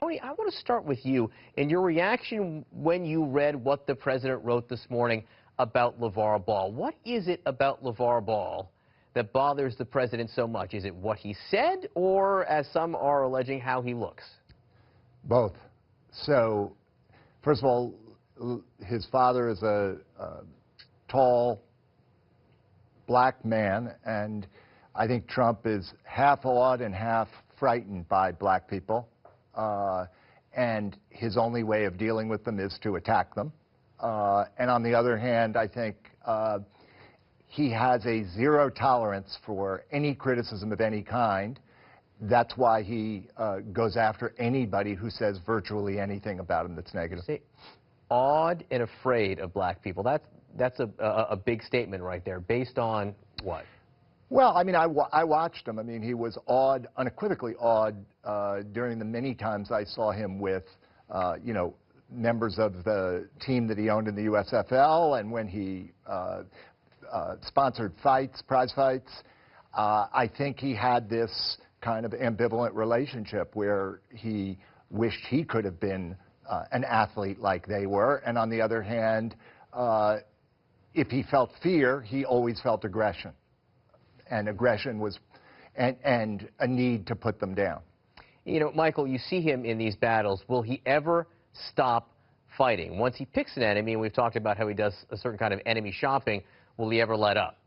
Tony, I want to start with you and your reaction when you read what the president wrote this morning about LeVar Ball. What is it about LeVar Ball that bothers the president so much? Is it what he said, or, as some are alleging, how he looks? Both. So, first of all, his father is a tall, black man, and I think Trump is half awed and half frightened by black people. And his only way of dealing with them is to attack them. And on the other hand, I think he has a zero tolerance for any criticism of any kind. That's why he goes after anybody who says virtually anything about him that's negative. See, awed and afraid of black people. That's a big statement right there. Based on what? Well, I mean, I watched him. I mean, he was awed, unequivocally awed, during the many times I saw him with, you know, members of the team that he owned in the USFL, and when he sponsored fights, prize fights. I think he had this kind of ambivalent relationship where he wished he could have been an athlete like they were, and on the other hand, if he felt fear, he always felt aggression. And aggression was, and a need to put them down. You know, Michael, you see him in these battles. Will he ever stop fighting? Once he picks an enemy, and we've talked about how he does a certain kind of enemy shopping, will he ever let up?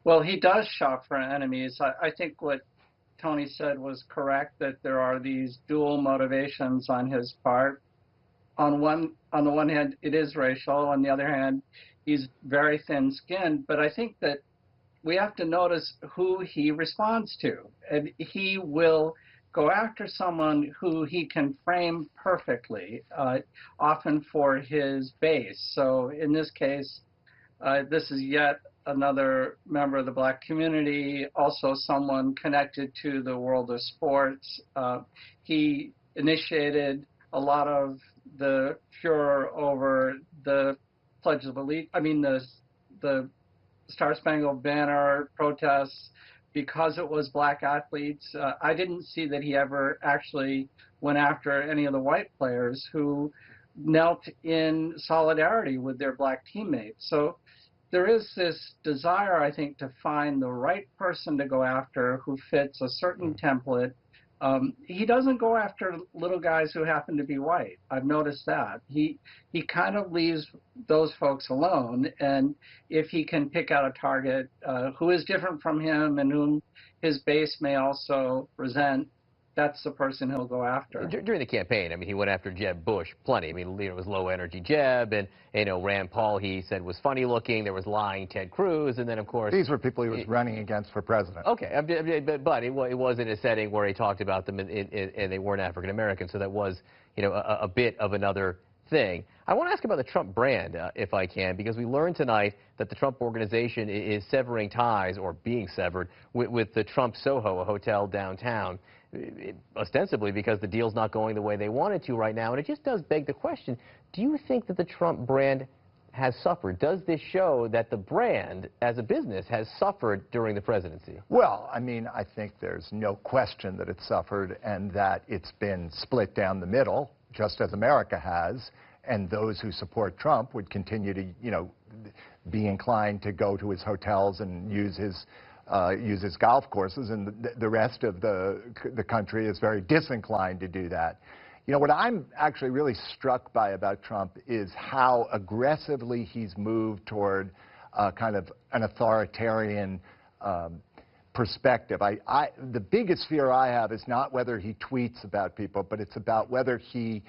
Well, he does shop for enemies. I think what Tony said was correct, that there are these dual motivations on his part. On the one hand, it is racial. On the other hand, he's very thin-skinned. But I think that we have to notice who he responds to. And he will go after someone who he can frame perfectly, often for his base. So in this case, this is yet another member of the black community, also someone connected to the world of sports. He initiated a lot of the furor over the Pledge of Allegiance, the Star-Spangled Banner protests, because it was black athletes. I didn't see that he ever actually went after any of the white players who knelt in solidarity with their black teammates. So there is this desire, I think, to find the right person to go after who fits a certain template. He doesn't go after little guys who happen to be white. I've noticed that. He kind of leaves those folks alone, and if he can pick out a target who is different from him and whom his base may also resent, that's the person he'll go after. During the campaign, I mean, he went after Jeb Bush plenty. I mean, it was low-energy Jeb, and, you know, Rand Paul, he said, was funny-looking. There was lying Ted Cruz, and then, of course... These were people he was running against for president. Okay, but it was in a setting where he talked about them, and they weren't African-American, so that was, you know, a bit of another thing. I want to ask about the Trump brand, if I can, because we learned tonight that the Trump organization is severing ties, or being severed, with the Trump Soho, a hotel downtown, ostensibly because the deal's not going the way they want it to right now. And it just does beg the question, do you think that the Trump brand has suffered? Does this show that the brand, as a business, has suffered during the presidency? Well, I mean, I think there's no question that it's suffered and that it's been split down the middle, just as America has, and those who support Trump would continue to, you know, be inclined to go to his hotels and use his golf courses, and the rest of the country is very disinclined to do that. You know, what I'm actually really struck by about Trump is how aggressively he's moved toward kind of an authoritarian perspective. The biggest fear I have is not whether he tweets about people, but it's about whether he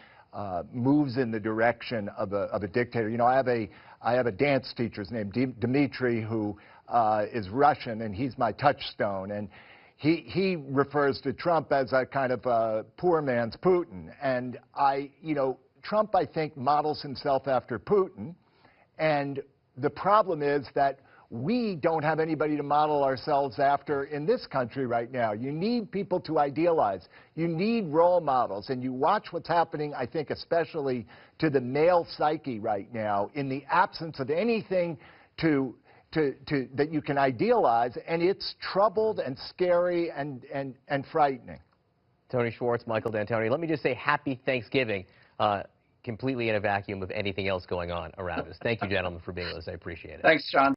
moves in the direction of a dictator. You know, I have a dance teacher, his name Dmitry, who is Russian, and he's my touchstone. And he refers to Trump as a kind of poor man's Putin. And you know, Trump, I think, models himself after Putin. And the problem is that we don't have anybody to model ourselves after in this country right now. You need people to idealize. You need role models. And you watch what's happening, I think, especially to the male psyche right now, in the absence of anything that you can idealize, and it's troubled and scary and frightening. Tony Schwartz, Michael D'Antoni. Let me just say happy Thanksgiving, completely in a vacuum of anything else going on around us. Thank you, gentlemen, for being with us. I appreciate it. Thanks, John.